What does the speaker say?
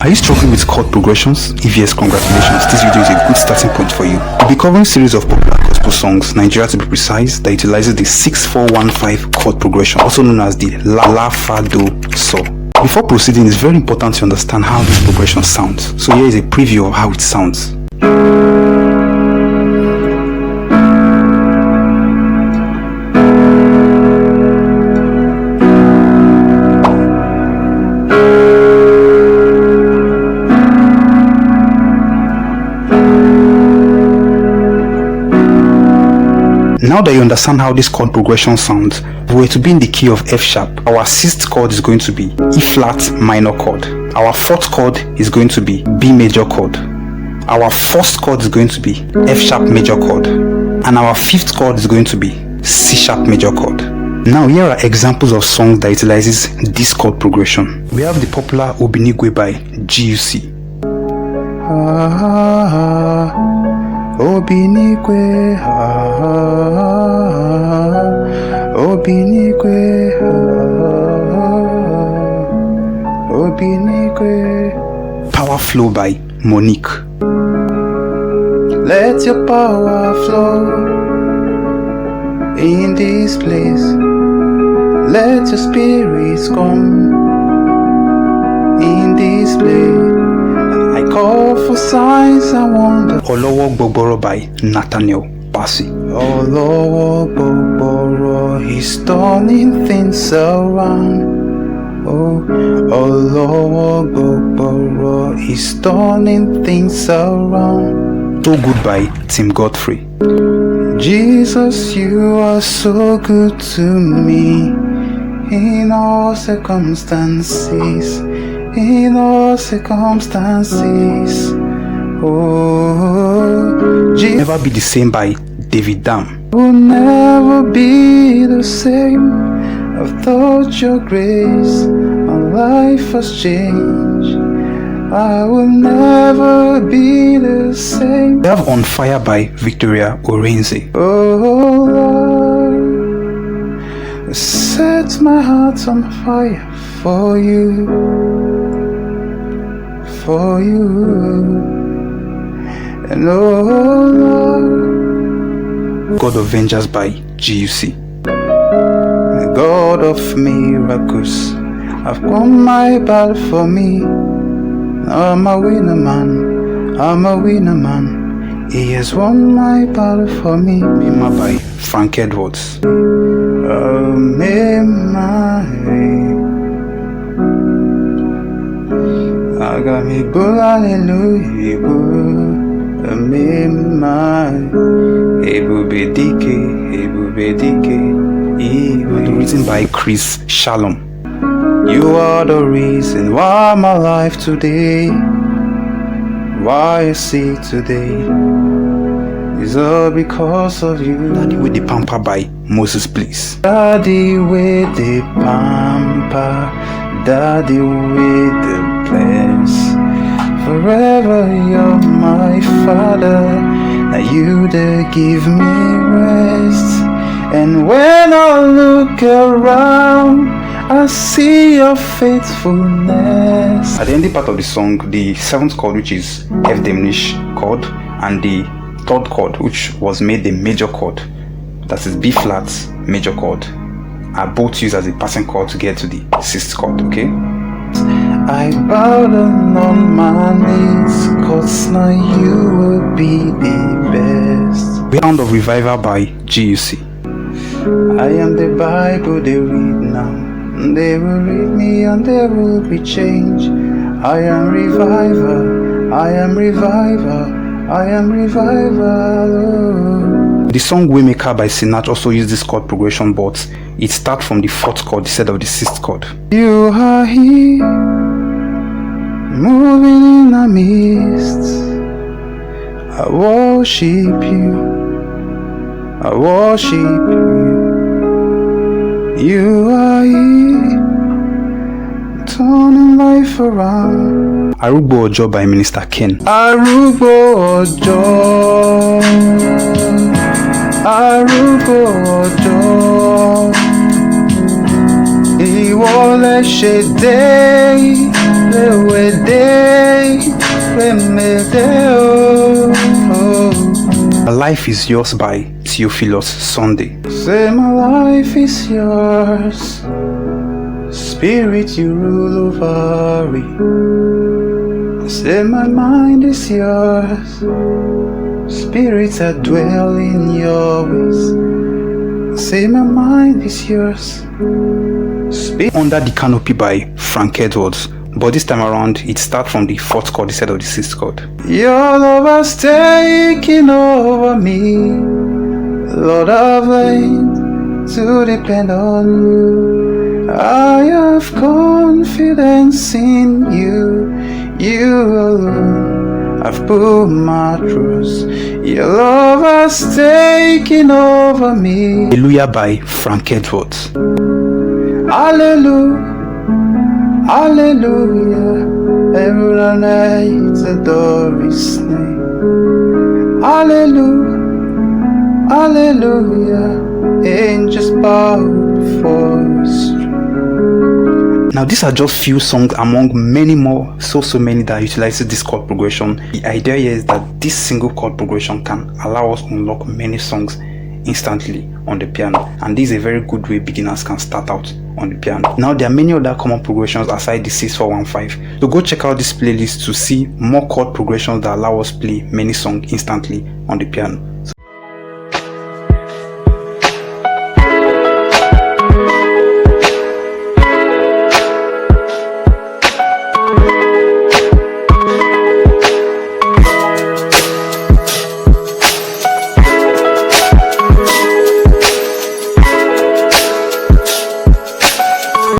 Are you struggling with chord progressions? If yes, congratulations, this video is a good starting point for you. We'll be covering a series of popular gospel songs, Nigeria to be precise, that utilizes the 6-4-1-5 chord progression, also known as the La Fa Do So. Before proceeding, it's very important to understand how this progression sounds. So here is a preview of how it sounds. Now that you understand how this chord progression sounds, if we were to be in the key of F sharp, our sixth chord is going to be E flat minor chord. Our fourth chord is going to be B major chord. Our first chord is going to be F sharp major chord. And our fifth chord is going to be C sharp major chord. Now here are examples of songs that utilizes this chord progression. We have the popular Obinigwe by GUC. Obinigwe, Obinigwe, Obinigwe. Power Flow by Monique. Let your power flow in this place. Let your spirits come in this place. I call for signs and wonders. Olowo Gbogboro by Nathaniel Bassey. Olowo Gbogboro, he's turning things around. Oh, Olowo Gbogboro, he's turning things around. So Good by Tim Godfrey. Jesus, you are so good to me in all circumstances. In all circumstances, oh, Never Be the Same by David Dam. Will never be the same. I've thought your grace, my life has changed. I will never be the same. We have On Fire by Victoria Orenze. Oh Lord, set my heart on fire for you. For you, and oh Lord, God of Vengeance by GUC. God of miracles, I've won my battle for me. Now I'm a winner man, I'm a winner man. He has won my battle for me. Mima by Frank Edwards. Oh, Mima. I got me bull, hallelujah, written by Chris Shalom. You are the reason why my life today, why I see today, is all because of you. Daddy with the Pampa by Moses Bliss. Daddy with the Pampa, Daddy with the bless. Forever you're my Father, now you that give me rest. And when I look around, I see your faithfulness. At the ending part of the song, the seventh chord, which is F diminished chord, and the third chord, which was made the major chord, that is B flat major chord, are both used as a passing chord to get to the sixth chord, okay? I bow down on my knees, cause now you will be the best. Sound of Revival by GUC. I am the Bible they read now. They will read me and there will be change. I am reviver, I am reviver, I am reviver. Oh. The song Waymaker by Sinach also uses this chord progression, but it starts from the fourth chord instead of the sixth chord. You are here, moving in our midst. I worship you, I worship you. You are here, turning life around. Arugbo Ojo by Minister Ken. Arugbo Ojo, Arugbo Ojo. Ìwọ lẹ ṣe dé, lẹ́wẹ̀ dé. Life is Yours by Theophilus Sunday. Say my life is yours, Spirit you rule over it. Say my mind is yours, Spirit I dwell in your ways. Say my mind is yours. Under the Canopy by Frank Edwards, but this time around it starts from the 4th chord instead of the 6th chord. Your love has taken over me, Lord, I've learned to depend on you. I have confidence in you, you alone I've put my trust. Your love has taken over me. Hallelujah by Frank Edwards. Hallelujah, hallelujah, heaven and earth adore his name. Hallelujah, hallelujah, angels bow before his throne. Now these are just few songs among many more, so many that utilizes this chord progression. The idea here is that this single chord progression can allow us to unlock many songs instantly on the piano, and this is a very good way beginners can start out on the piano. Now there are many other common progressions aside the 6-4-1-5, so go check out this playlist to see more chord progressions that allow us play many songs instantly on the piano.